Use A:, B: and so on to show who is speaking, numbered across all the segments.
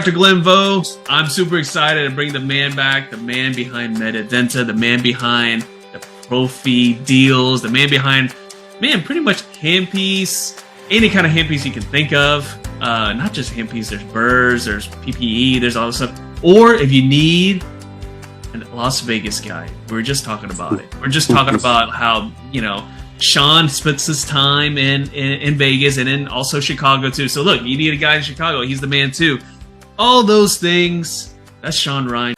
A: Dr. Glenn Vo. I'm super excited to bring the man back, the man behind Medidenta, the man behind the Prophy Deals, the man behind, pretty much handpiece, any kind of handpiece you can think of. Not just handpiece, there's burrs, there's PPE, there's all this stuff. Or if you need a Las Vegas guy, we were just talking about it. We're just talking about how, Sean splits his time in Vegas and in also Chicago too. So look, you need a guy in Chicago, he's the man too. All those things, that's Sean Ryan.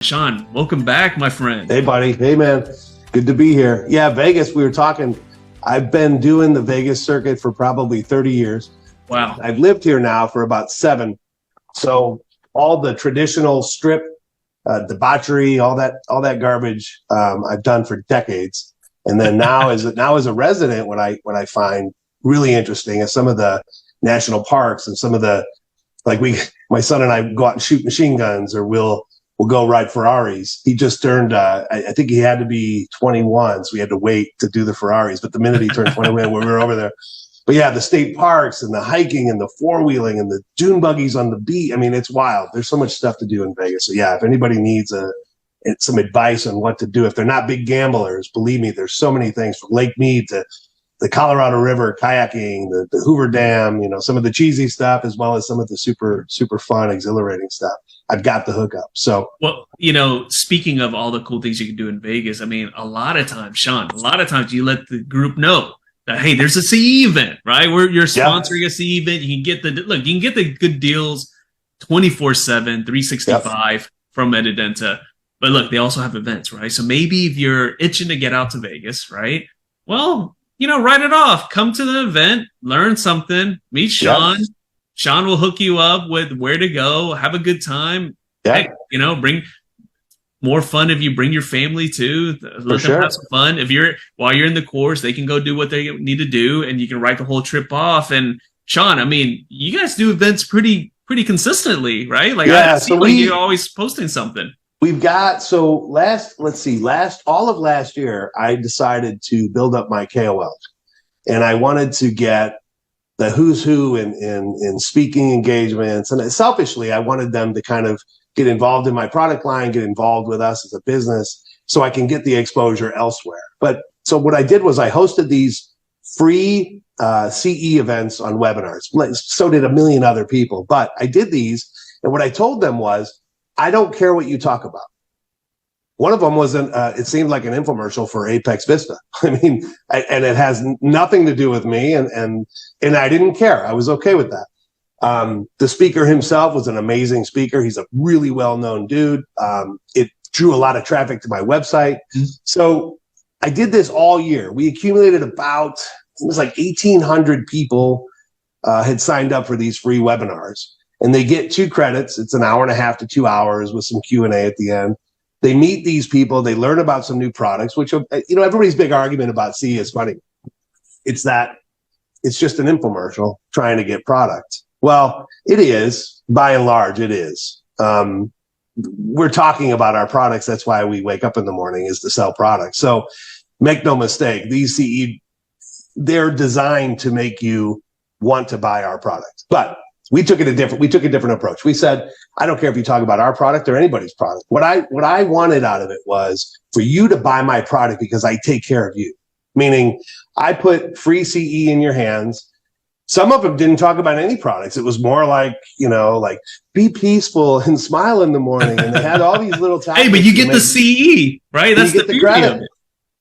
A: Sean, welcome back, my friend.
B: Hey, buddy. Hey, man. Good to be here. Yeah, Vegas, we were talking. I've been doing the Vegas circuit for probably 30 years.
A: Wow.
B: I've lived here now for about 7. So all the traditional strip, debauchery, all that garbage, I've done for decades. And then now as a resident, what I find really interesting is some of the national parks and some of the, my son and I go out and shoot machine guns, or we'll go ride Ferraris. He just turned, I think he had to be 21, so we had to wait to do the Ferraris. But the minute he turned 21, we were over there. But yeah, the state parks and the hiking and the four-wheeling and the dune buggies on the beach. I mean, it's wild. There's so much stuff to do in Vegas. So yeah, if anybody needs some advice on what to do, if they're not big gamblers, believe me, there's so many things from Lake Mead to the Colorado River, kayaking, the Hoover Dam, some of the cheesy stuff, as well as some of the super, super fun, exhilarating stuff. I've got the hookup. So,
A: well, speaking of all the cool things you can do in Vegas, I mean, a lot of times you let the group know that, hey, there's a CE event, right? You're sponsoring a CE event. You can get the good deals 24/7, 365 from Medidenta. But look, they also have events, right? So maybe if you're itching to get out to Vegas, right? Well, write it off. Come to the event, learn something, meet Sean. Yep. Sean will hook you up with where to go, have a good time.
B: Yeah.
A: Heck, bring more fun if you bring your family too. Let them have some fun. While you're in the course, they can go do what they need to do, and you can write the whole trip off. And Sean, I mean, you guys do events pretty consistently, right? You're always posting something.
B: We've got, all of last year, I decided to build up my KOLs, and I wanted to get the who's who in speaking engagements. And selfishly, I wanted them to kind of get involved in my product line, get involved with us as a business, so I can get the exposure elsewhere. But so what I did was I hosted these free CE events on webinars. So did a million other people. But I did these, and what I told them was, I don't care what you talk about. One of them was it seemed like an infomercial for Apex Vista. I mean, and it has nothing to do with me, and I didn't care. I was okay with that. The speaker himself was an amazing speaker. He's a really well-known dude. It drew a lot of traffic to my website. Mm-hmm. So I did this all year. We accumulated it was like 1,800 people had signed up for these free webinars, and they get 2 credits. It's an hour and a half to 2 hours with some Q&A at the end. They meet these people. They learn about some new products, which, everybody's big argument about CE is funny. It's just an infomercial trying to get product. Well, it is. By and large, it is. We're talking about our products. That's why we wake up in the morning, is to sell products. So make no mistake, these CE, they're designed to make you want to buy our product. But we took a different approach. We said, I don't care if you talk about our product or anybody's product. What I wanted out of it was for you to buy my product because I take care of you. Meaning I put free CE in your hands. Some of them didn't talk about any products. It was more like, be peaceful and smile in the morning. And they had all these little tactics.
A: Hey, but you get the CE, right? That's the beauty of it.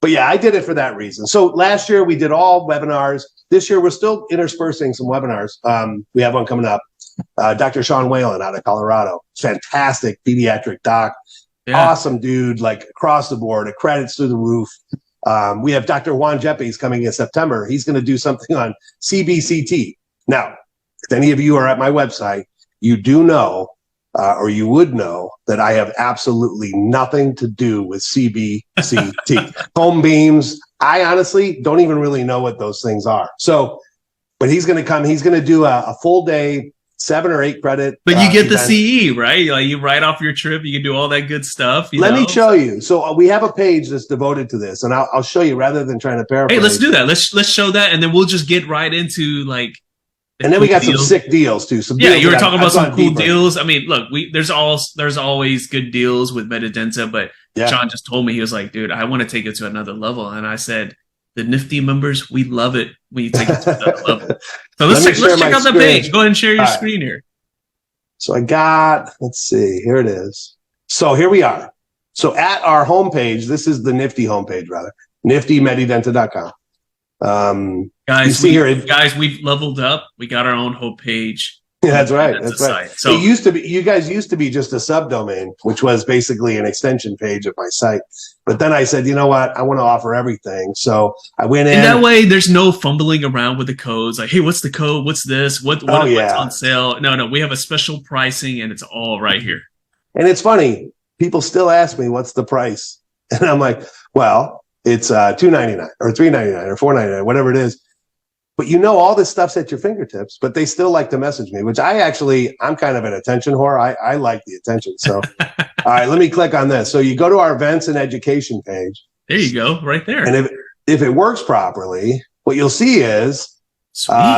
B: But yeah, I did it for that reason. So last year we did all webinars. This year we're still interspersing some webinars. We have one coming up. Dr. Sean Whalen out of Colorado. Fantastic pediatric doc. Yeah. Awesome dude, across the board, credits through the roof. We have Dr. Juan Jeffes coming in September. He's going to do something on CBCT. Now, if any of you are at my website, you do know, or you would know, that I have absolutely nothing to do with CBCT. Foam beams, I honestly don't even really know what those things are. So, but he's going to come. He's going to do a full day 7 or 8 credit.
A: But you get the
B: events.
A: CE, right? Like you write off your trip, you can do all that good stuff.
B: Let me show you. So we have a page that's devoted to this, and I'll show you rather than trying to paraphrase.
A: Hey, let's do that. Let's show that, and then we'll just get right into like.
B: And then we got some sick deals too.
A: You were talking about some cool deals. I mean, look, there's always good deals with Medidenta, but John just told me, he was like, dude, I want to take it to another level, and I said, the Nifty members, we love it when you take it to another level. So let's check out the page. Go ahead and share your screen here.
B: So I got, let's see, here it is. So here we are. So at our homepage, this is the Nifty homepage, rather, niftymedidenta.com.
A: Guys, we've leveled up. We got our own homepage.
B: Yeah, that's right. That's right.
A: So
B: it used to be, you guys used to be just a subdomain, which was basically an extension page of my site. But then I said, you know what? I want to offer everything. So I went in.
A: And that way, there's no fumbling around with the codes. Like, hey, what's the code? What's this? What's on sale? No, we have a special pricing, and it's all right here.
B: And it's funny. People still ask me, what's the price? And I'm like, well, it's $2.99 or $3.99 or $4.99, whatever it is. But all this stuff's at your fingertips, but they still like to message me, which I'm kind of an attention whore. I like the attention. So, all right, let me click on this. So you go to our events and education page.
A: There you go, right there.
B: And if it works properly, what you'll see is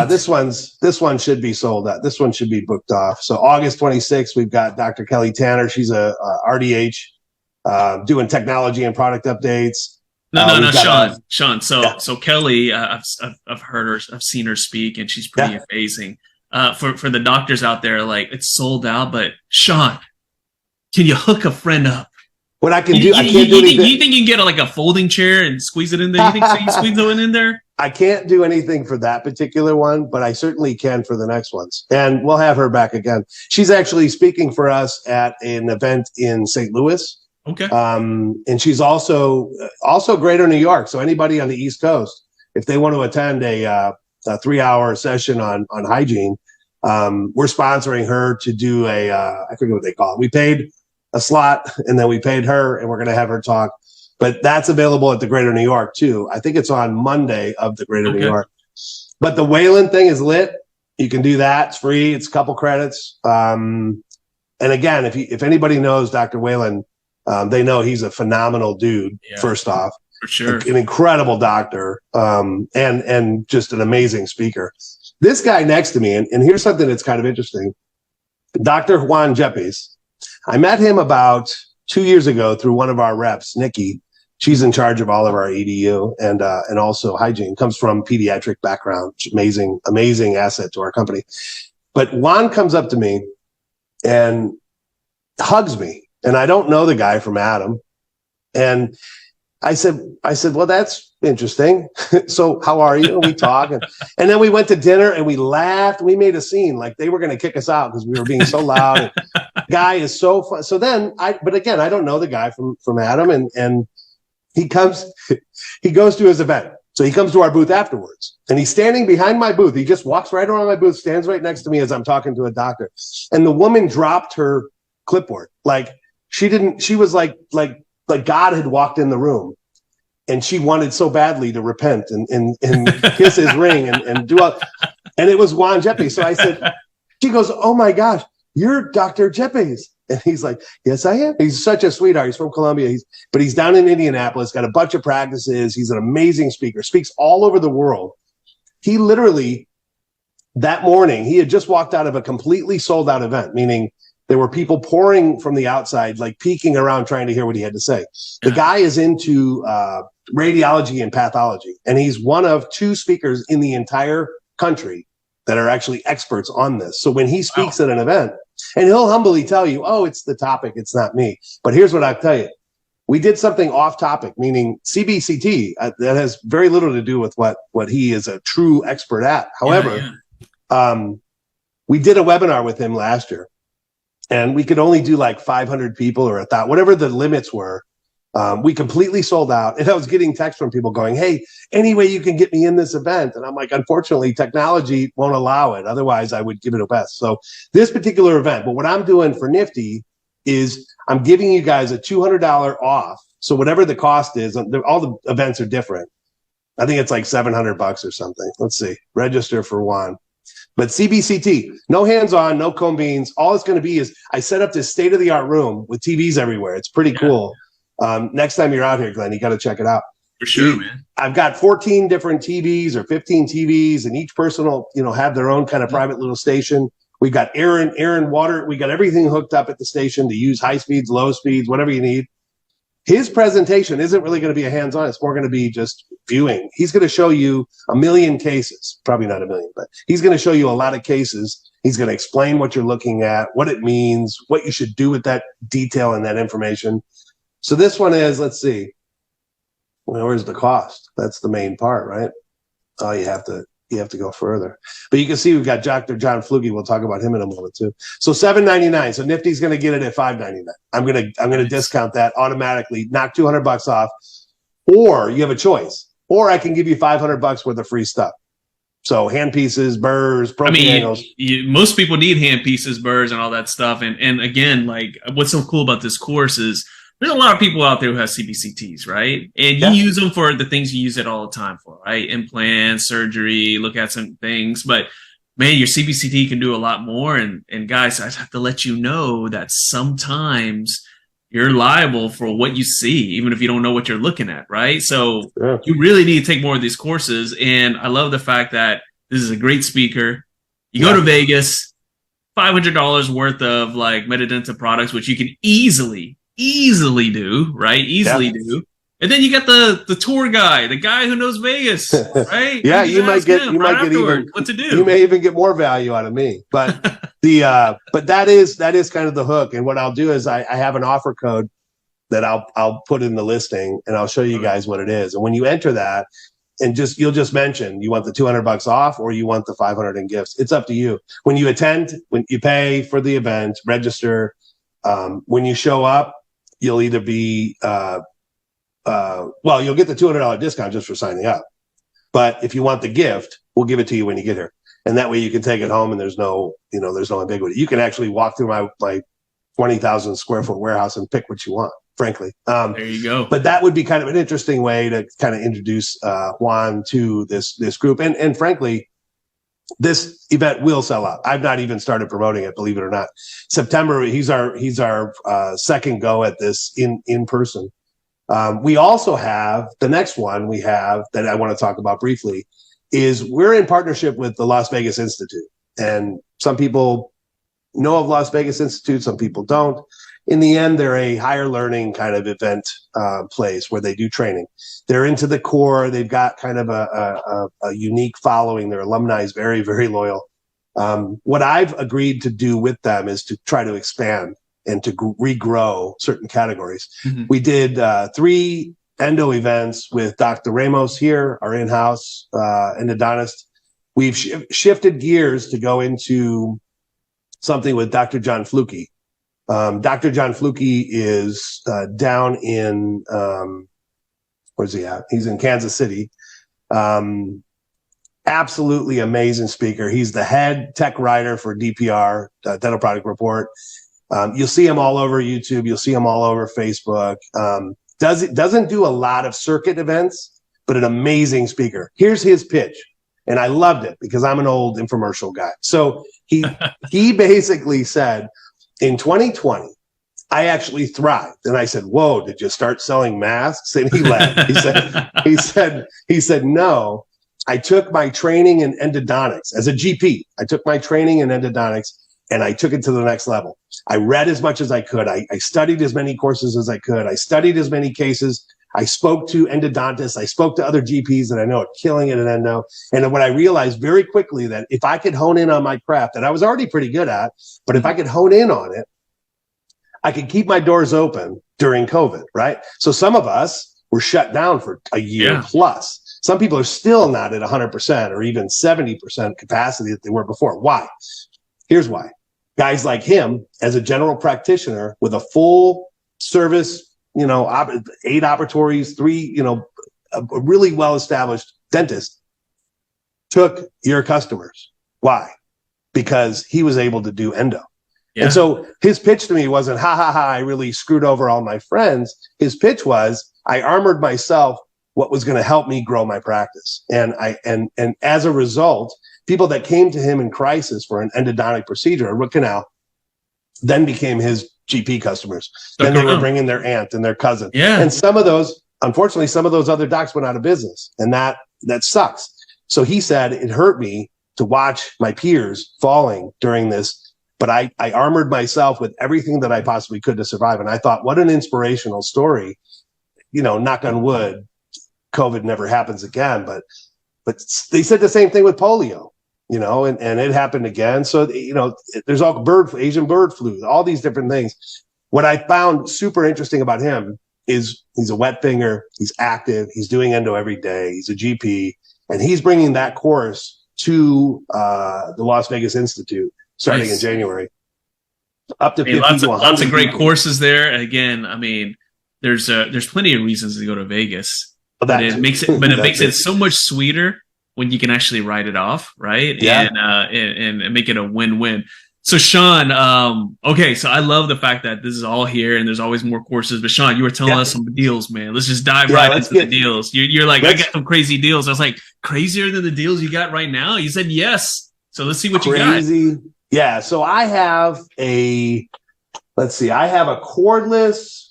B: this one should be sold out. This one should be booked off. So August 26th, we've got Dr. Kelly Tanner. She's a RDH doing technology and product updates.
A: No, Sean. So Kelly, I've heard her, I've seen her speak, and she's pretty amazing. For the doctors out there, like, it's sold out, but Sean, can you hook a friend up?
B: What I can do, I can't do anything.
A: You think you can get a folding chair and squeeze it in there? You think so you squeeze it in there?
B: I can't do anything for that particular one, but I certainly can for the next ones. And we'll have her back again. She's actually speaking for us at an event in St. Louis.
A: Okay.
B: And she's also Greater New York. So anybody on the East Coast, if they want to attend a 3-hour session on hygiene, we're sponsoring her to do I forget what they call it. We paid a slot, and then we paid her, and we're going to have her talk. But that's available at the Greater New York too. I think it's on Monday of the Greater New York. But the Wayland thing is lit. You can do that. It's free. It's a couple credits. And again, if anybody knows Dr. Wayland, they know he's a phenomenal dude. First off,
A: for sure,
B: an incredible doctor, and just an amazing speaker. This guy next to me, and here's something that's kind of interesting. Dr. Juan Jepes. I met him about 2 years ago through one of our reps, Nikki. She's in charge of all of our EDU and also hygiene. Comes from pediatric background. Amazing asset to our company. But Juan comes up to me and hugs me. And I don't know the guy from Adam. And I said, well, that's interesting. So how are you? And we talk. And then we went to dinner and we laughed. We made a scene like they were going to kick us out because we were being so loud. And the guy is so fun. So then but again, I don't know the guy from Adam. And he goes to his event. So he comes to our booth afterwards and he's standing behind my booth. He just walks right around my booth, stands right next to me as I'm talking to a doctor. And the woman dropped her clipboard. Like, she was like God had walked in the room, and she wanted so badly to repent and kiss his ring and do all. And it was Juan Jepes. So I said, she goes, oh my gosh, you're Dr. Jepes. And he's like, yes, I am. He's such a sweetheart. He's from Colombia. But he's down in Indianapolis, got a bunch of practices. He's an amazing speaker, speaks all over the world. He literally, that morning, he had just walked out of a completely sold out event, meaning there were people pouring from the outside, like peeking around, trying to hear what he had to say. The guy is into radiology and pathology, and he's one of 2 speakers in the entire country that are actually experts on this. So when he speaks at an event, and he'll humbly tell you, oh, it's the topic, it's not me. But here's what I'll tell you. We did something off topic, meaning CBCT, that has very little to do with what he is a true expert at. However, we did a webinar with him last year. And we could only do like 500 people or 1,000, whatever the limits were. We completely sold out. And I was getting texts from people going, hey, any way you can get me in this event? And I'm like, unfortunately, technology won't allow it. Otherwise, I would give it a best. So this particular event, but what I'm doing for Nifty is I'm giving you guys a $200 off. So whatever the cost is, all the events are different. I think it's like $700 or something. Let's see. Register for one. But CBCT, no hands-on, no cone beans. All it's going to be is I set up this state-of-the-art room with TVs everywhere. It's pretty cool. Next time you're out here, Glenn, you got to check it out.
A: For sure, man.
B: I've got 14 different TVs or 15 TVs, and each person will, have their own kind of private little station. We've got air and water. We got everything hooked up at the station to use high speeds, low speeds, whatever you need. His presentation isn't really going to be a hands-on. It's more going to be just viewing. He's going to show you a million cases, probably not a million, but he's going to show you a lot of cases. He's going to explain what you're looking at, what it means, what you should do with that detail and that information. So this one is, let's see, where's the cost? That's the main part, right? Oh, you have to go further. But you can see we've got Dr. John Fluky. We'll talk about him in a moment too. So $7.99. So Nifty's going to get it at $5.99. I'm going to discount that automatically, knock $200 off. Or you have a choice. Or I can give you $500 worth of free stuff. So handpieces, burrs, Profi angles.
A: Most people need handpieces, burrs, and all that stuff. And again, like what's so cool about this course is there's a lot of people out there who have CBCTs, right? And you use them for the things you use it all the time for, right? Implants, surgery, look at some things. But man, your CBCT can do a lot more. And guys, I have to let you know that sometimes you're liable for what you see, even if you don't know what you're looking at, right? So you really need to take more of these courses. And I love the fact that this is a great speaker. You go to Vegas, $500 worth of like Medidenta products, which you can easily do, right? Do. And then you got the tour guy, the guy who knows Vegas, right?
B: You might get even
A: what to do.
B: You may even get more value out of me. But but that is kind of the hook. And what I'll do is I have an offer code that I'll put in the listing, and I'll show you guys what it is. And when you enter that, and you'll just mention you want the $200 off or you want the 500 in gifts. It's up to you. When you attend, when you pay for the event, register. When you show up, you'll either be you'll get the $200 discount just for signing up. But if you want the gift, we'll give it to you when you get here. And that way you can take it home and there's no ambiguity. You can actually walk through my 20,000 square foot warehouse and pick what you want, frankly.
A: There you go.
B: But that would be kind of an interesting way to kind of introduce Juan to this group. And frankly, this event will sell out. I've not even started promoting it, believe it or not. September, he's our second go at this in person. We also have the next one we have that I want to talk about briefly is we're in partnership with the Las Vegas Institute. And some people know of Las Vegas Institute, some people don't. In the end, they're a higher learning kind of event place where they do training. They're into the core. They've got kind of a unique following. Their alumni is very, very loyal. What I've agreed to do with them is to try to expand and to regrow certain categories. Mm-hmm. We did 3 endo events with Dr. Ramos here, our in-house endodontist. We've shifted gears to go into something with Dr. John Fluky. Dr. John Fluky is down in, where's he at? He's in Kansas City. Absolutely amazing speaker. He's the head tech writer for DPR, Dental Product Report. You'll see him all over YouTube. You'll see him all over Facebook. Doesn't do a lot of circuit events, but an amazing speaker. Here's his pitch. And I loved it because I'm an old infomercial guy. So he basically said, in 2020, I actually thrived. And I said, whoa, did you start selling masks? And he laughed. He said, no, I took my training in endodontics as a GP. I took my training in endodontics and I took it to the next level. I read as much as I could. I studied as many courses as I could. I studied as many cases. I spoke to endodontists. I spoke to other GPs that I know are killing it at endo. And what I realized very quickly that if I could hone in on my craft that I was already pretty good at, but if I could hone in on it, I could keep my doors open during COVID, right? So some of us were shut down for a year plus. Some people are still not at 100% or even 70% capacity that they were before. Why? Here's why. Guys like him, as a general practitioner with a full service, 8 operatories, 3, a really well-established dentist, took your customers. Why? Because he was able to do endo. Yeah. And so his pitch to me wasn't, I really screwed over all my friends. His pitch was, I armored myself what was going to help me grow my practice. And as a result, people that came to him in crisis for an endodontic procedure, a root canal, then became his GP customers. Then they were bringing their aunt and their cousin.
A: Yeah.
B: And some of those, unfortunately, some of those other docs went out of business, and that sucks. So he said, it hurt me to watch my peers falling during this, but I armored myself with everything that I possibly could to survive. And I thought, what an inspirational story. You know, knock on wood, COVID never happens again. But they said the same thing with polio, you know, and it happened again. So, you know, there's all Asian bird flu, all these different things. What I found super interesting about him is he's a wet finger. He's active. He's doing endo every day. He's a GP, and he's bringing that course to the Las Vegas Institute starting in January. Up to 50 to 100
A: lots of great courses there. Again, I mean, there's plenty of reasons to go to Vegas, but it makes it so much sweeter when you can actually write it off, right?
B: Yeah.
A: And make it a win-win. So Sean, okay, so I love the fact that this is all here and there's always more courses. But Sean, you were telling us some deals, man. Let's just dive right into the deals. You're like, I got some crazy deals. I was like, crazier than the deals you got right now? You said yes. So let's see what you got.
B: Yeah. So I have a cordless,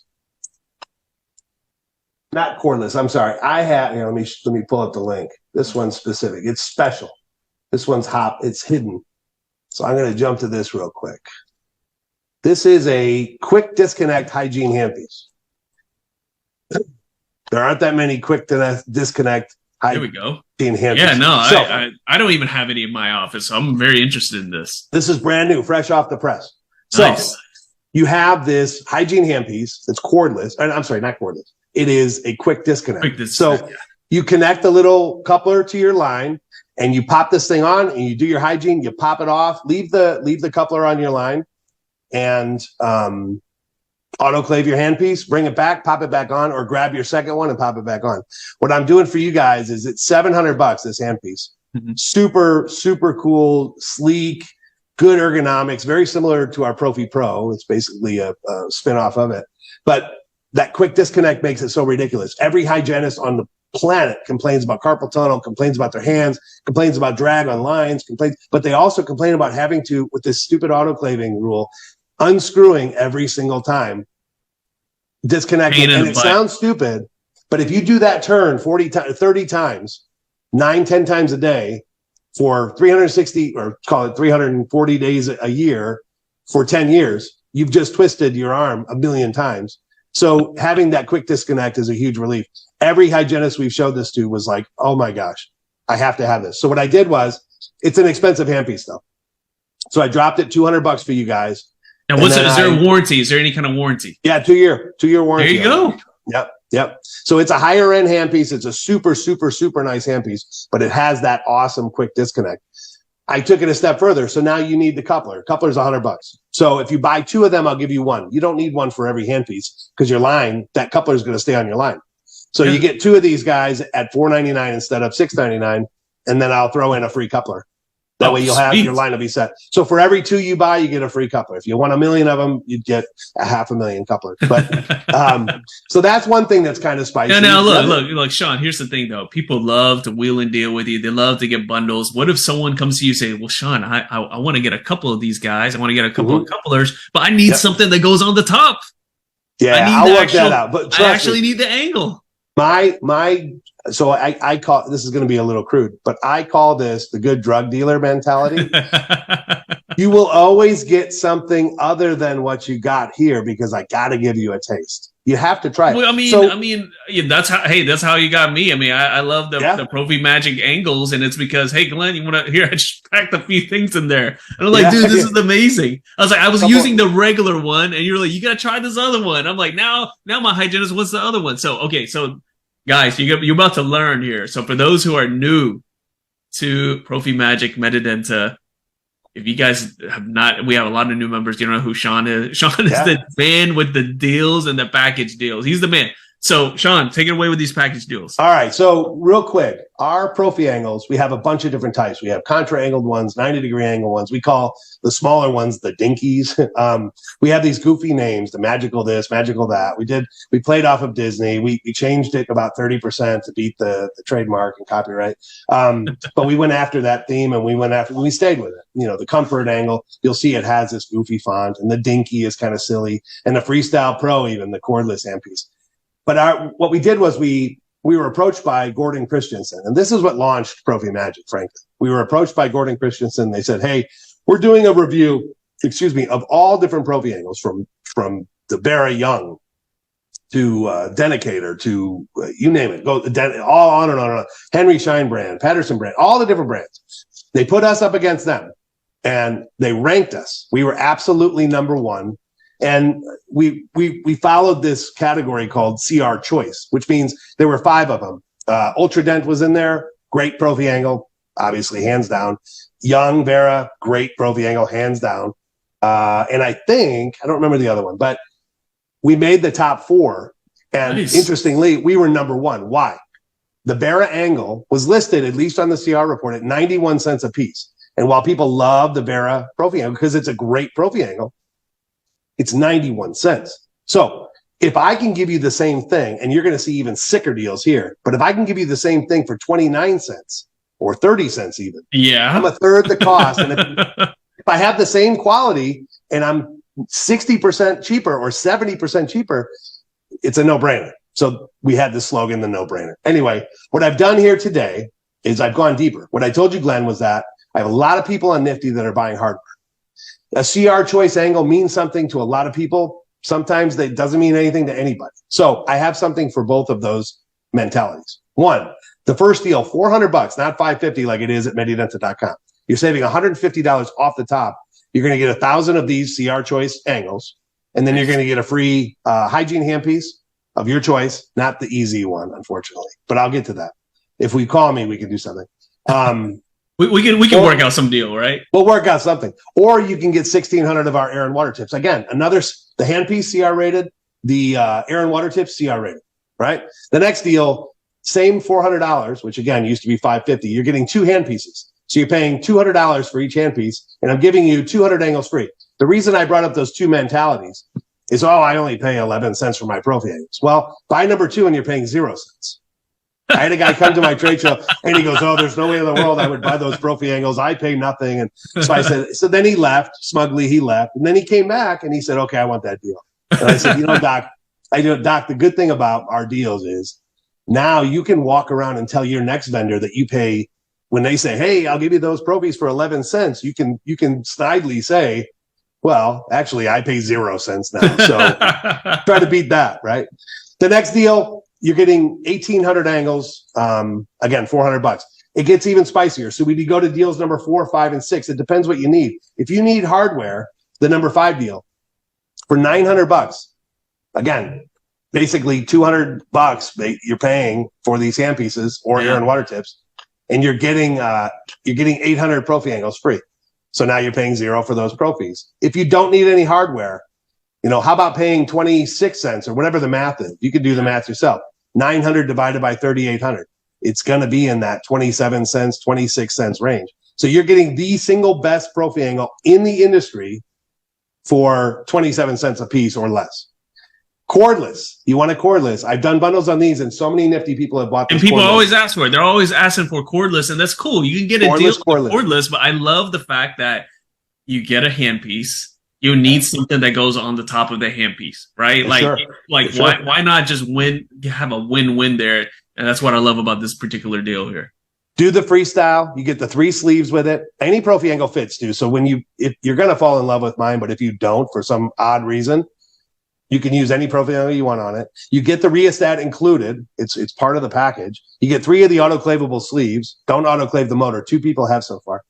B: not cordless. I'm sorry. I have, let me pull up the link. This one's specific. It's special. This one's it's hidden. So I'm going to jump to this real quick. This is a quick disconnect hygiene handpiece. There aren't that many quick disconnect hygiene handpieces.
A: Yeah, no, I don't even have any in my office, so I'm very interested in this.
B: This is brand new, fresh off the press. So you have this hygiene handpiece that's cordless. I'm sorry, not cordless. It is a quick disconnect. You connect the little coupler to your line, and you pop this thing on, and you do your hygiene. You pop it off, leave the coupler on your line, and autoclave your handpiece. Bring it back, pop it back on, or grab your second one and pop it back on. What I'm doing for you guys is it's $700. This handpiece, super super cool, sleek, good ergonomics, very similar to our Profi Pro. It's basically a spin-off of it, but that quick disconnect makes it so ridiculous. Every hygienist on the planet complains about carpal tunnel, complains about their hands, complains about drag on lines, but they also complain about having to, with this stupid autoclaving rule, unscrewing every single time, disconnecting. And it sounds stupid, but if you do that turn 30 times, 9-10 times a day for 360, or call it 340 days a year for 10 years, you've just twisted your arm 1 million times. So having that quick disconnect is a huge relief. Every hygienist we've showed this to was like, oh my gosh, I have to have this. So what I did was, it's an expensive handpiece though. So I dropped it $200 for you guys.
A: Now, is there a warranty? Is there any kind of warranty?
B: Yeah, 2-year warranty.
A: There you go.
B: Yep. So it's a higher end handpiece. It's a super, super, super nice handpiece, but it has that awesome quick disconnect. I took it a step further. So now you need the coupler. Coupler's $100. So if you buy 2 of them, I'll give you 1. You don't need 1 for every handpiece because your line, that coupler is going to stay on your line. So you get 2 of these guys at $4.99 instead of $6.99, and then I'll throw in a free coupler. That way you'll have your line will be set. So for every 2 you buy, you get a free coupler. If you want 1 million of them, you'd get 500,000 couplers. But so that's one thing that's kind of spicy.
A: Now look, Sean, here's the thing though. People love to wheel and deal with you. They love to get bundles. What if someone comes to you and say, well, Sean, I want to get a couple of these guys. I want to get a couple of couplers, but I need something that goes on the top.
B: Yeah, I'll work that out. But
A: I actually need the angle.
B: So I call, this is going to be a little crude, but I call this the good drug dealer mentality. You will always get something other than what you got here because I got to give you a taste. You have to try it.
A: Well, that's how you got me. I mean, I love the Profi Magic angles, and it's because, hey, Glenn, you want to, here, I just packed a few things in there. And I'm like, dude, this is amazing. I was like, I was using the regular one, and you're like, you got to try this other one. I'm like, now my hygienist wants the other one. So, guys, you're about to learn here. So for those who are new to Profi Magic Medidenta, if you guys have not, we have a lot of new members. You don't know who Sean is. Sean is the man with the deals and the package deals. He's the man. So, Sean, take it away with these package deals.
B: All right. So real quick, our Profi angles, we have a bunch of different types. We have contra angled ones, 90-degree angle ones. We call the smaller ones the dinkies. We have these goofy names, the magical this, magical that. We played off of Disney. We changed it about 30% to beat the trademark and copyright. But we went after that theme, and we stayed with it. You know, the comfort angle, you'll see it has this goofy font, and the dinky is kind of silly, and the Freestyle Pro, even the cordless handpiece. But what we did was we were approached by Gordon Christensen, and this is what launched Profi Magic, frankly. We were approached by Gordon Christensen. They said, hey, we're doing a review, of all different Profi angles, from the Vera Young to Denicator to you name it, all on and on and on. Henry Schein brand, Patterson brand, all the different brands. They put us up against them, and they ranked us. We were absolutely number one. And we followed this category called CR Choice, which means there were 5 of them. Ultra Dent was in there, great Profi angle, obviously, hands down. Young Vera, great Profi angle, hands down. And I don't remember the other one, but we made the top 4. And nice. Interestingly, we were number 1. Why? The Vera angle was listed, at least on the CR report, at 91 cents a piece. And while people love the Vera Profi angle because it's a great Profi angle, it's 91 cents. So if I can give you the same thing, and you're going to see even sicker deals here, but if I can give you the same thing for 29 cents or 30 cents even, I'm a third the cost. And if I have the same quality and I'm 60% cheaper or 70% cheaper, it's a no-brainer. So we had this slogan, the no-brainer. Anyway, what I've done here today is I've gone deeper. What I told you, Glenn, was that I have a lot of people on Nifty that are buying hardware. A CR choice angle means something to a lot of people. Sometimes it doesn't mean anything to anybody. So I have something for both of those mentalities. One, the first deal, $400, not $550 like it is at Medidenta.com. You're saving $150 off the top. You're going to get 1,000 of these CR choice angles, and then you're going to get a free hygiene handpiece of your choice, not the easy one, unfortunately. But I'll get to that. If we call me, we can do something.
A: We can work out some deal, right?
B: We'll work out something. Or you can get 1,600 of our air and water tips. Again, the handpiece CR rated, the air and water tips CR rated, right? The next deal, same $400, which again used to be $550. You're getting 2 handpieces. So you're paying $200 for each handpiece, and I'm giving you 200 angles free. The reason I brought up those 2 mentalities is, I only pay 11 cents for my Profi angles. Well, buy number 2 and you're paying 0 cents. I had a guy come to my trade show and he goes, there's no way in the world I would buy those Profi angles. I pay nothing. And so I said, so then he left, smugly he left. And then he came back and he said, okay, I want that deal. And I said, Doc, the good thing about our deals is now you can walk around and tell your next vendor that you pay, when they say, hey, I'll give you those Profis for 11 cents. You can snidely say, well, actually I pay 0 cents now. So try to beat that, right? The next deal, you're getting 1,800 angles. Again, $400. It gets even spicier. So we go to deals number 4, 5, and 6. It depends what you need. If you need hardware, the number 5 deal for $900. Again, basically $200 you're paying for these handpieces or air and water tips, and you're getting 800 Profi angles free. So now you're paying 0 for those Profis. If you don't need any hardware, how about paying 26 cents or whatever the math is? You can do the math yourself. 900 divided by 3,800. It's going to be in that 27 cents, 26 cents range. So you're getting the single best Profi angle in the industry for 27 cents a piece or less. Cordless. You want a cordless. I've done bundles on these, and so many Nifty people have bought this.
A: And people always ask for it. They're always asking for cordless, and that's cool. You can get a deal with cordless, but I love the fact that you get a handpiece. You need something that goes on the top of the handpiece, right? Why not just have a win-win there? And that's what I love about this particular deal here.
B: Do the Freestyle. You get the 3 sleeves with it. Any Profi angle fits, too. So if you're going to fall in love with mine, but if you don't, for some odd reason, you can use any Profi angle you want on it. You get the rheostat included. It's part of the package. You get 3 of the autoclavable sleeves. Don't autoclave the motor. 2 people have so far.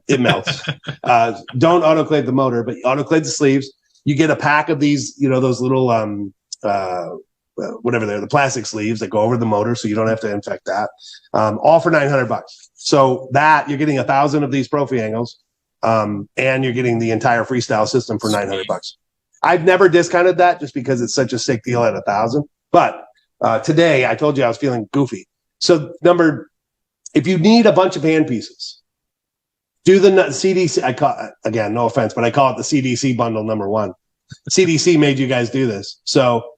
B: It melts. Don't autoclave the motor, but autoclave the sleeves. You get a pack of these, those little, whatever they're, the plastic sleeves that go over the motor, so you don't have to infect that. All for $900. So that you're getting 1,000 of these Profi angles, and you're getting the entire Freestyle system for $900. I've never discounted that just because it's such a sick deal at 1,000. But Today, I told you I was feeling goofy. So if you need a bunch of handpieces, do the CDC. Again, no offense, but I call it the CDC bundle number 1. CDC made you guys do this. So,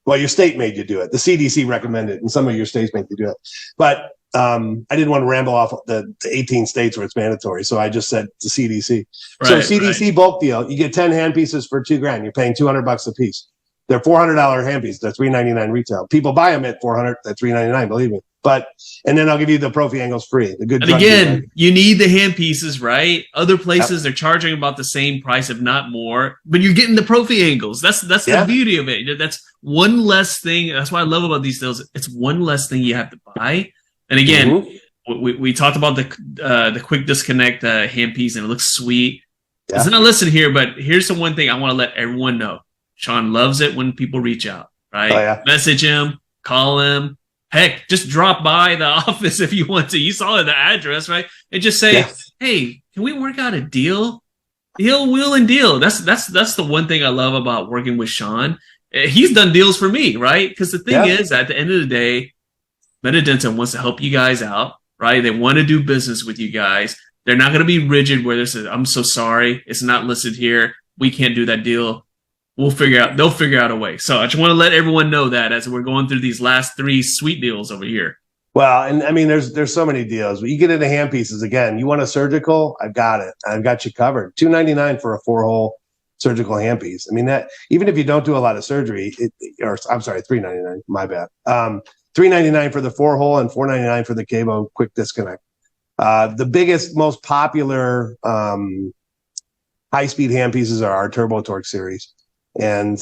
B: well, your state made you do it. The CDC recommended it, and some of your states make you do it. But I didn't want to ramble off the 18 states where it's mandatory, so I just said the CDC. Right, so CDC bulk deal, you get 10 handpieces for $2,000. You're paying $200 a piece. They're $400 handpieces. They're $399 retail. People buy them at $400 at $399. Believe me. And then I'll give you the Profi angles free. The good. And
A: again, you need the handpieces, right? Other places they're charging about the same price, if not more. But you're getting the Profi angles. That's the beauty of it. That's one less thing. That's what I love about these deals. It's one less thing you have to buy. And again, we talked about the quick disconnect handpiece, and it looks sweet. Yeah. It's not listed here, but here's the one thing I want to let everyone know. Sean loves it when people reach out, right? Oh, yeah. Message him, call him. Heck, just drop by the office if you want to. You saw the address, right? And just say, hey, can we work out a deal? He'll wheel and deal. That's the one thing I love about working with Sean. He's done deals for me, right? Because the thing is, at the end of the day, Medidenta wants to help you guys out, right? They want to do business with you guys. They're not going to be rigid where they say, I'm so sorry, it's not listed here. We can't do that deal. They'll figure out a way. So I just want to let everyone know that as we're going through these last 3 sweet deals over here.
B: Well, and I mean, there's so many deals. When you get into handpieces, again, you want a surgical? I've got it. I've got you covered. $299 for a 4-hole surgical handpiece. I mean, that even if you don't do a lot of surgery, $399. My bad. $399 for the 4-hole and $499 for the cable quick disconnect. The biggest, most popular high-speed handpieces are our Turbo Torque series. And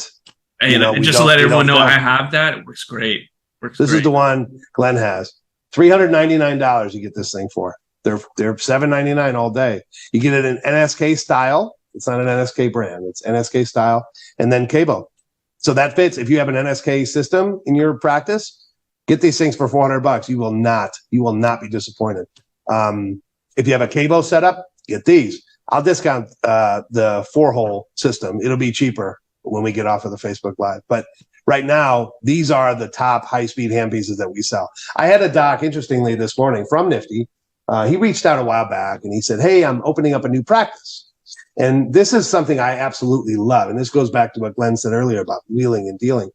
A: just to let everyone know, I have that. It works great.
B: This is the one Glenn has. $399 you get this thing for. They're $799 all day. You get it in NSK style. It's not an NSK brand. It's NSK style. And then cable. So that fits. If you have an NSK system in your practice, get these things for $400. You will not be disappointed. If you have a cable setup, get these. I'll discount the 4-hole system. It'll be cheaper when we get off of the Facebook Live. But right now, these are the top high-speed handpieces that we sell. I had a doc, interestingly, this morning from Nifty. He reached out a while back, and he said, hey, I'm opening up a new practice. And this is something I absolutely love. And this goes back to what Glenn said earlier about wheeling and dealing.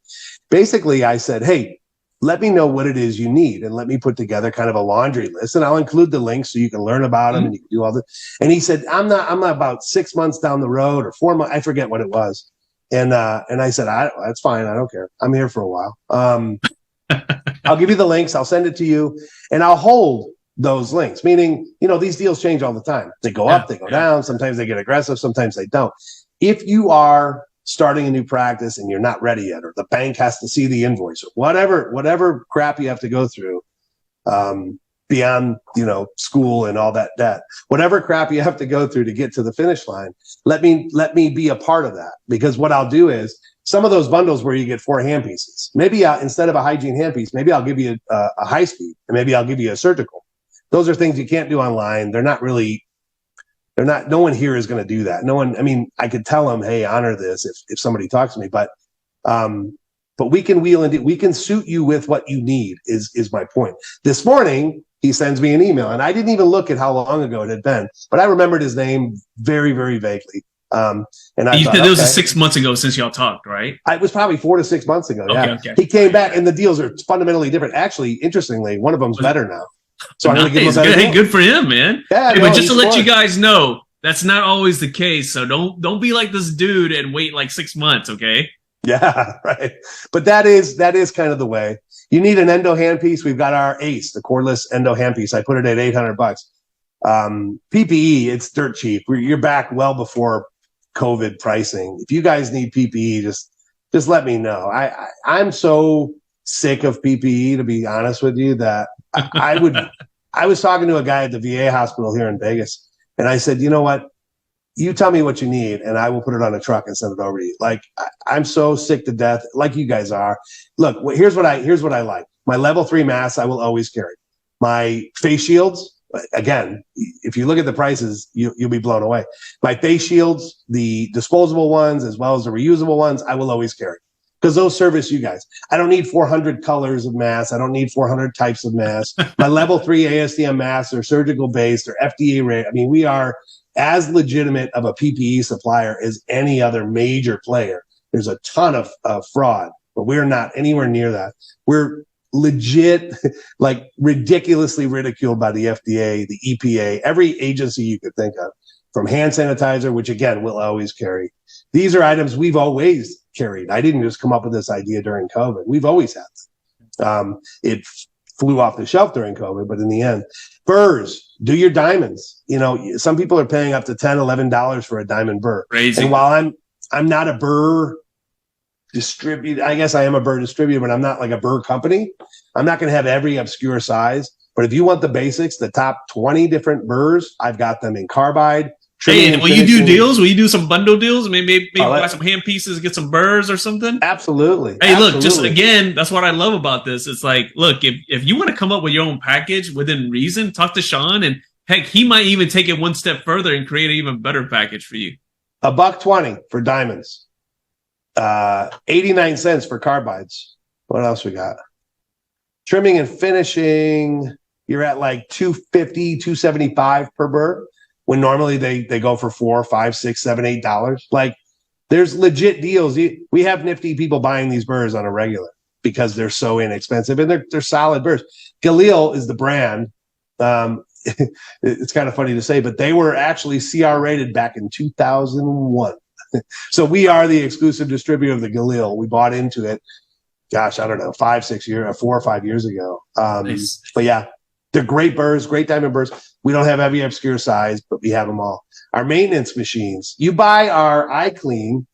B: Basically, I said, hey, let me know what it is you need, and let me put together kind of a laundry list, and I'll include the links so you can learn about them and you can do all this. And he said, I'm not about 6 months down the road or 4 months. I forget what it was. And I said, that's fine. I don't care. I'm here for a while. I'll give you the links. I'll send it to you, and I'll hold those links. Meaning, these deals change all the time. They go up, they go down. Sometimes they get aggressive. Sometimes they don't. If you are starting a new practice and you're not ready yet, or the bank has to see the invoice, or whatever crap you have to go through, beyond, school and all that debt, whatever crap you have to go through to get to the finish line, let me be a part of that. Because what I'll do is some of those bundles where you get 4 handpieces, maybe instead of a hygiene handpiece, maybe I'll give you a high speed, and maybe I'll give you a surgical. Those are things you can't do online. No one here is going to do that. No one, I mean, I could tell them, hey, honor this if somebody talks to me, but we can wheel and we can suit you with what you need is my point. This morning, he sends me an email, and I didn't even look at how long ago it had been, but I remembered his name very, very vaguely. And
A: you said it was 6 months ago since y'all talked, right?
B: It was probably 4 to 6 months ago.
A: Okay.
B: He came back, and the deals are fundamentally different. Actually, interestingly, one of them's better now. So I'm going to give him a better deal.
A: Good for him, man.
B: Yeah,
A: but just to let you guys know, that's not always the case. So don't be like this dude and wait like 6 months, okay?
B: Yeah, right. But that is kind of the way. You need an endo handpiece. We've got our Ace, the cordless endo handpiece. I put it at $800. PPE, it's dirt cheap. You're back well before COVID pricing. If you guys need PPE, just let me know. I'm so sick of PPE, to be honest with you, that I was talking to a guy at the VA hospital here in Vegas, and I said, you know what? You tell me what you need, and I will put it on a truck and send it over to you. Like, I'm so sick to death, like you guys are. Look, here's what I like. My level 3 masks, I will always carry. My face shields, again, if you look at the prices, you'll be blown away. My face shields, the disposable ones as well as the reusable ones, I will always carry. because those service you guys. I don't need 400 colors of masks. I don't need 400 types of masks. My level 3 ASTM masks are surgical based. They're FDA rated. I mean, we are as legitimate of a PPE supplier as any other major player. There's a ton of fraud, but we're not anywhere near that. We're legit, like ridiculously ridiculed by the FDA, the EPA, every agency you could think of, from hand sanitizer, which again, we'll always carry. These are items we've always carried. I didn't just come up with this idea during COVID. We've always had them. It flew off the shelf during COVID, but in the end, burrs, do your diamonds. You know, some people are paying up to $10, $11 for a diamond burr.
A: Crazy.
B: And while I'm not a burr distributor, I guess I am a burr distributor, but I'm not like a burr company. I'm not going to have every obscure size, but if you want the basics, the top 20 different burrs, I've got them in carbide.
A: Hey, and will you do deals? Will you do some bundle deals? Maybe buy some hand pieces, get some burrs or something?
B: Absolutely.
A: Hey, look, just again, that's what I love about this. It's like, look, if you want to come up with your own package within reason, talk to Sean, and heck, he might even take it one step further and create an even better package for you. $1.20 for diamonds. 89 cents for carbides. What else we got? Trimming and finishing, you're at like $2.50, $2.75 per burr, when normally they go for $4, $5, $6, $7, $8. Like, there's legit deals. We have Nifty people buying these burrs on a regular because they're so inexpensive, and they're solid burrs. Galil is the brand. It's kind of funny to say, but they were actually CR rated back in 2001. So we are the exclusive distributor of the Galil. We bought into it, gosh, I don't know, 4 or 5 years ago. Nice.
B: But yeah, they're great burrs, great diamond burrs. We don't have every obscure size, but we have them all. Our maintenance machines, you buy our iClean,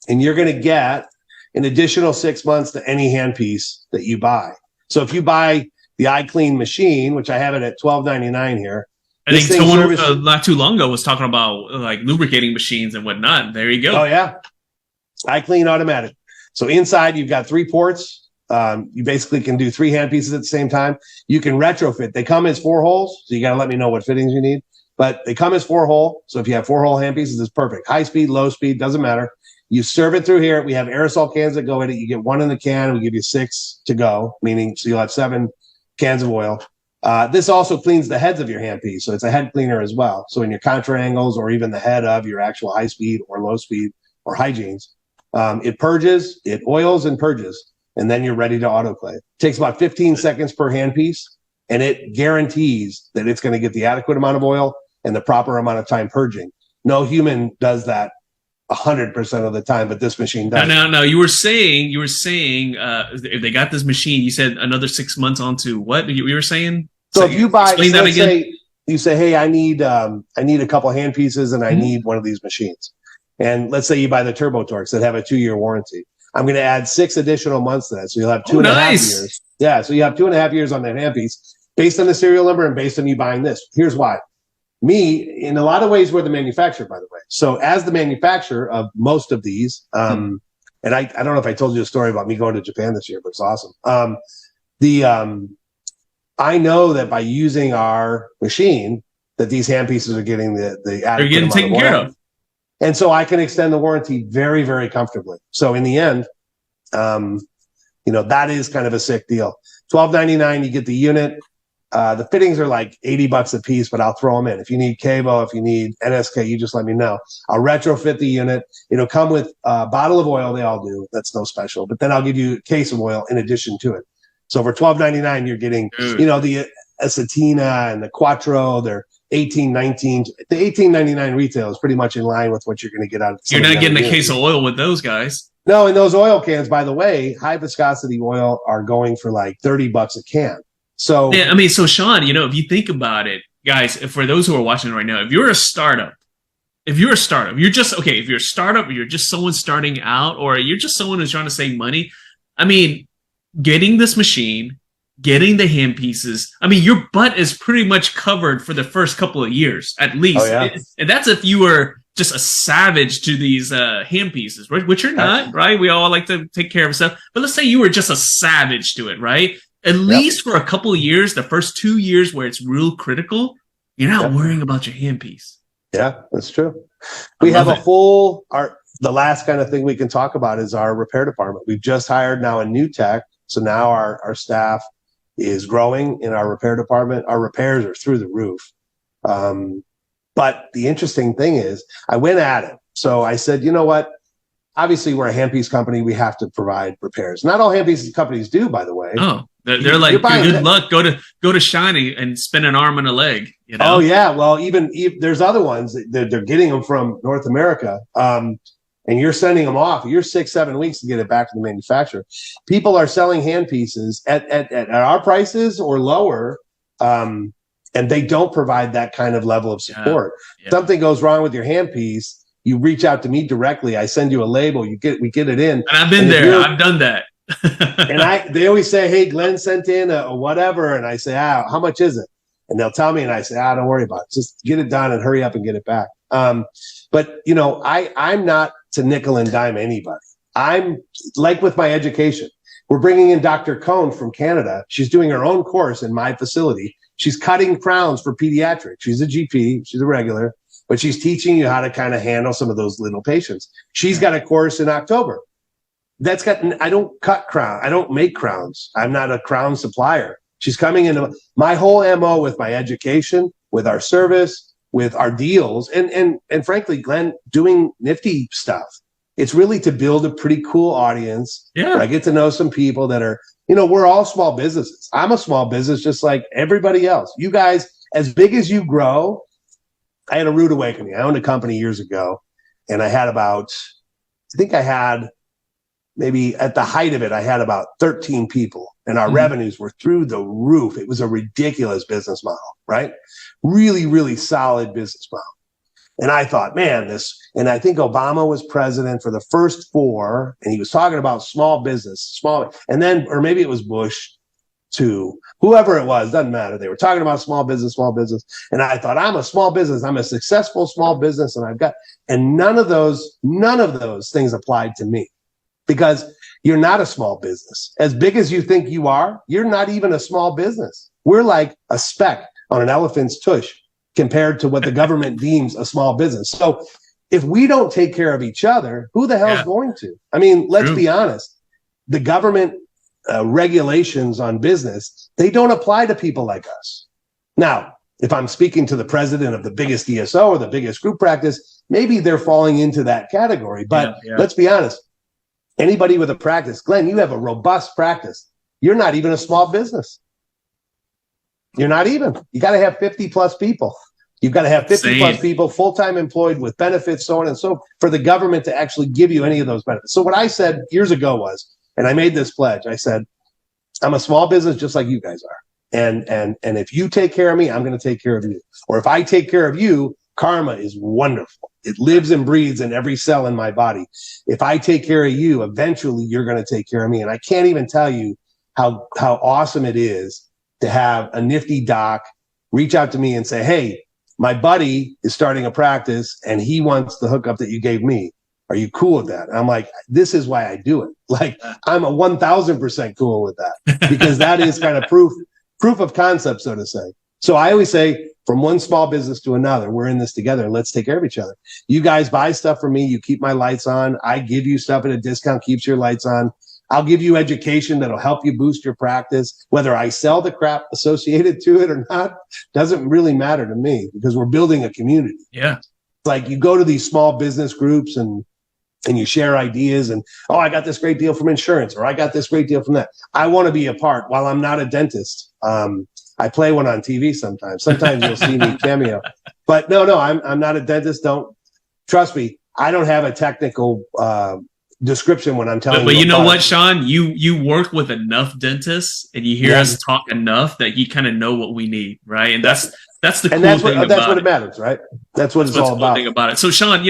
B: and you're going to get an additional 6 months to any handpiece that you buy. So if you buy the iClean machine, which I have it at $12.99 here.
A: I think someone not too long ago was talking about like lubricating machines and whatnot. There you go.
B: Oh, yeah. iClean automatic. So inside, you've got 3 ports. You basically can do 3 handpieces at the same time. You can retrofit. They come as 4 holes, so you got to let me know what fittings you need. But they come as 4-hole. So if you have 4-hole handpieces, it's perfect. High speed, low speed, doesn't matter. You serve it through here. We have aerosol cans that go in it. You get 1 in the can. We give you 6 to go, meaning so you'll have 7 cans of oil. This also cleans the heads of your handpiece, so it's a head cleaner as well. So in your contra angles, or even the head of your actual high speed or low speed or hygienes, it purges, it oils and purges, and then you're ready to autoclave. It takes about 15 seconds per handpiece, and it guarantees that it's going to get the adequate amount of oil and the proper amount of time purging. No human does that 100% of the time, but this machine does.
A: No. You were saying if they got this machine, you said another 6 months onto what you were saying.
B: So if you buy, so let's say you say, hey, I need a couple hand pieces, and I need one of these machines. And let's say you buy the Turbo Torques that have a 2-year warranty. I'm going to add 6 additional months to that, so you'll have 2.5 years. Yeah, so you have 2.5 years on that handpiece based on the serial number and based on you buying this. Here's why. Me, in a lot of ways, we're the manufacturer, by the way. So as the manufacturer of most of these, and I don't know if I told you a story about me going to Japan this year, but it's awesome. I know that by using our machine, that these handpieces are getting the
A: they're getting taken care of.
B: And so I can extend the warranty very, very comfortably. So in the end, that is kind of a sick deal. $12.99, you get the unit. The fittings are like $80 a piece, but I'll throw them in. If you need cable, if you need NSK, you just let me know. I'll retrofit the unit. It'll come with a bottle of oil. They all do. That's no special. But then I'll give you a case of oil in addition to it. So for $12.99, you're getting, the Acetina and the Quattro. They're $18.19. The $18.99 retail is pretty much in line with what you're going to get out of.
A: You're not getting a case of oil with those guys.
B: No, and those oil cans, by the way, high viscosity oil are going for like $30 a can. So
A: yeah, so Sean, if you think about it, guys, for those who are watching right now, if you're a startup, you're just someone starting out, or you're just someone who's trying to save money. Getting this machine, getting the hand pieces, your butt is pretty much covered for the first couple of years, at least. Oh, yeah. And that's if you were just a savage to these hand pieces, right? Which you're not, right? We all like to take care of stuff. But let's say you were just a savage to it, right? At least for a couple of years, the first 2 years where it's real critical, you're not worrying about your handpiece.
B: Yeah, that's true. We have a full the last kind of thing we can talk about is our repair department. We've just hired now a new tech. So now our staff is growing in our repair department. Our repairs are through the roof. But the interesting thing is I went at it. So I said, you know what? Obviously, we're a handpiece company. We have to provide repairs. Not all handpiece companies do, by the way.
A: Oh, they're like, good luck. Go to Shiny and spin an arm and a leg. You know?
B: Oh yeah. Well, even there's other ones that they're getting them from North America, and you're sending them off. You're 6-7 weeks to get it back to the manufacturer. People are selling handpieces at our prices or lower, and they don't provide that kind of level of support. Yeah. Something goes wrong with your handpiece. You reach out to me directly. I send you a label. We get it in.
A: And I've been there. I've done that.
B: And they always say, "Hey, Glenn sent in a whatever," and I say, how much is it?" And they'll tell me, and I say, don't worry about it. Just get it done and hurry up and get it back. But you know, I'm not to nickel and dime anybody. I'm like with my education. We're bringing in Dr. Cohn from Canada. She's doing her own course in my facility. She's cutting crowns for pediatrics. She's a GP. She's a regular. But she's teaching you how to kind of handle some of those little patients. She's got a course in October. I don't cut crown. I don't make crowns. I'm not a crown supplier. She's coming into my whole MO with my education, with our service, with our deals, and frankly, Glenn, doing Nifty stuff. It's really to build a pretty cool audience. Yeah. I get to know some people that are, you know, we're all small businesses. I'm a small business just like everybody else. You guys, as big as you grow, I had a rude awakening. I owned a company years ago, and I had maybe at the height of it, I had about 13 people, and our revenues were through the roof. It was a ridiculous business model, right? Really, really solid business model. And I thought, man, and I think Obama was president for the first 4, and he was talking about small business, and then, or maybe it was Bush too, whoever it was, doesn't matter. They were talking about small business. And I thought, I'm a small business. I'm a successful small business. And none of those things applied to me, because you're not a small business. As big as you think you are, you're not even a small business. We're like a speck on an elephant's tush compared to what the government deems a small business. So if we don't take care of each other, who the hell's going to? I mean, let's be honest. The government regulations on business, they don't apply to people like us. Now, if I'm speaking to the president of the biggest ESO or the biggest group practice, maybe they're falling into that category. But let's be honest. Anybody with a practice, Glenn, you have a robust practice. You're not even a small business. You're not even. You got to have 50 plus people. You've got to have 50 plus people full-time employed with benefits, so on and so for the government to actually give you any of those benefits. So what I said years ago was, and I made this pledge, I said, I'm a small business just like you guys are. And if you take care of me, I'm going to take care of you. Or if I take care of you, karma is wonderful. It lives and breathes in every cell in my body. If I take care of you, eventually you're going to take care of me. And I can't even tell you how awesome it is to have a Nifty doc reach out to me and say, hey, my buddy is starting a practice and he wants the hookup that you gave me. Are you cool with that? And I'm like, this is why I do it. Like, I'm a 1000% cool with that, because that is kind of proof of concept, so to say. So I always say, from one small business to another, we're in this together, and let's take care of each other. You guys buy stuff from me. You keep my lights on. I give you stuff at a discount, keeps your lights on. I'll give you education that'll help you boost your practice. Whether I sell the crap associated to it or not doesn't really matter to me, because we're building a community. Yeah. It's like you go to these small business groups and you share ideas and, oh, I got this great deal from insurance, or I got this great deal from that. I want to be a part. While I'm not a dentist, I play one on TV sometimes. Sometimes you'll see me cameo. But no, I'm not a dentist. Don't trust me. I don't have a technical description when I'm telling you. But you know what, Sean? You work with enough dentists and you hear us talk enough that you kind of know what we need, right? And that's the cool thing about it. That's what it matters, right? That's what it's all about. Thing about it. So, Sean,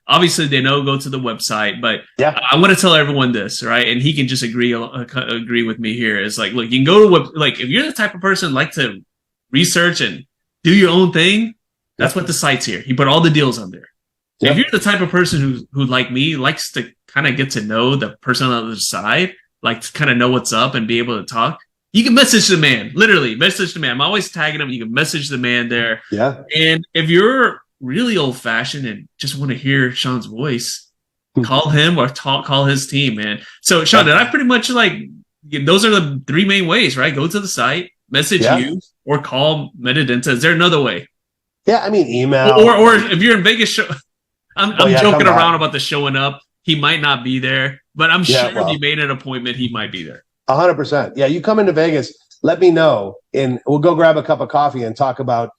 B: obviously they go to the website, but I want to tell everyone this, right? And he can just agree with me here. Is like, look, you can go to if you're the type of person like to research and do your own thing, that's what the site's here. He put all the deals on there. Yep. If you're the type of person who like me likes to kind of get to know the person on the other side, like to kind of know what's up and be able to talk, you can message the man, literally message the man. I'm always tagging him. You can message the man there. Yeah. And if you're really old fashioned and just want to hear Sean's voice,
A: call him or call his team, man. So Sean, did I pretty much those are the three main ways, right? Go to the site, message you, or call Medidenta. Is there another way?
B: Yeah, I mean, email.
A: Or if you're in Vegas, I'm joking around about the showing up. He might not be there, but I'm sure if you made an appointment, he might be there.
B: 100%. Yeah, you come into Vegas, let me know, and we'll go grab a cup of coffee and talk about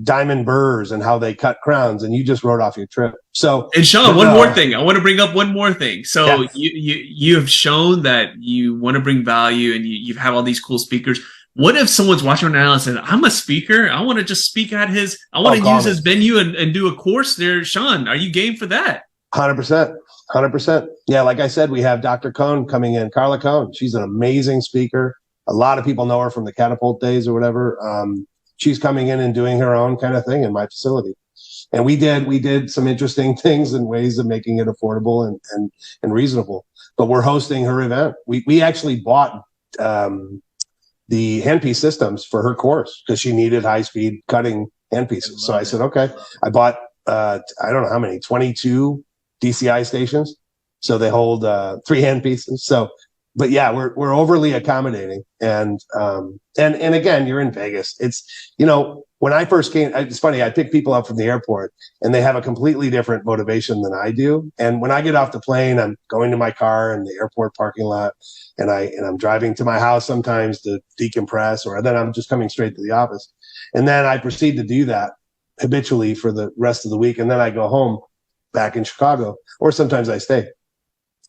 B: diamond burrs and how they cut crowns, and you just wrote off your trip. So,
A: and Sean, one more thing. I want to bring up one more thing. So you have shown that you want to bring value, and you have all these cool speakers. What if someone's watching right now and says, I'm a speaker, I want to just speak at I want to use his venue and do a course there. Sean, are you game for that?
B: 100%. 100%. Yeah, like I said, we have Dr. Cohn coming in, Carla Cohn. She's an amazing speaker. A lot of people know her from the Catapult days or whatever. She's coming in and doing her own kind of thing in my facility. And we did some interesting things and ways of making it affordable and reasonable. But we're hosting her event. We actually bought the handpiece systems for her course because she needed high-speed cutting handpieces. So I said, okay. I bought, I don't know how many, 22 DCI stations. So they hold 3 handpieces. So, but yeah, we're overly accommodating. And again, you're in Vegas. It's, when I first came, it's funny, I pick people up from the airport and they have a completely different motivation than I do. And when I get off the plane, I'm going to my car in the airport parking lot and I'm driving to my house sometimes to decompress, or then I'm just coming straight to the office. And then I proceed to do that habitually for the rest of the week. And then I go home back in Chicago, or sometimes I stay.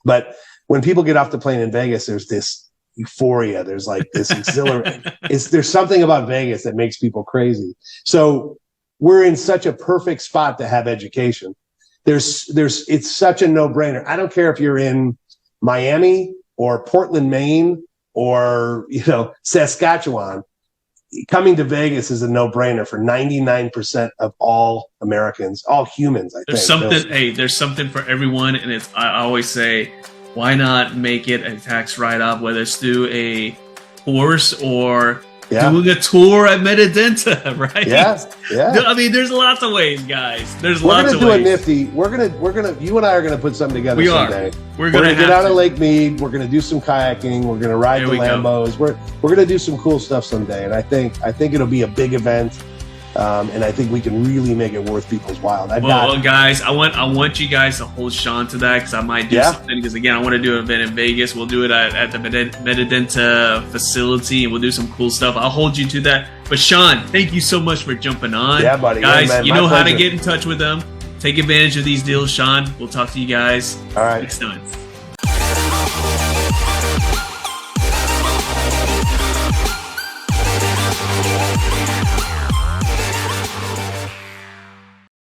B: But when people get off the plane in Vegas, there's this euphoria. There's like this exhilaration. There's something about Vegas that makes people crazy. So we're in such a perfect spot to have education. It's such a no-brainer. I don't care if you're in Miami or Portland, Maine, or Saskatchewan. Coming to Vegas is a no-brainer for 99% of all Americans, all humans.
A: There's something for everyone, and I always say, why not make it a tax write-off, whether it's through a course or doing a tour at Medidenta, right?
B: Yeah.
A: I mean, there's lots of ways, guys. We're
B: gonna do a Nifty. You and I are gonna put something together someday. We're gonna get out of Lake Mead. We're gonna do some kayaking. We're gonna ride the Lambos. We're gonna do some cool stuff someday, and I think it'll be a big event. And I think we can really make it worth people's while.
A: Guys, I want you guys to hold Sean to that, because I might do something. Because again, I want to do an event in Vegas. We'll do it at the Medidenta facility, and we'll do some cool stuff. I'll hold you to that. But Sean, thank you so much for jumping on.
B: Yeah, buddy.
A: Guys,
B: man,
A: you know how to get in touch with them. Take advantage of these deals, Sean. We'll talk to you guys next time.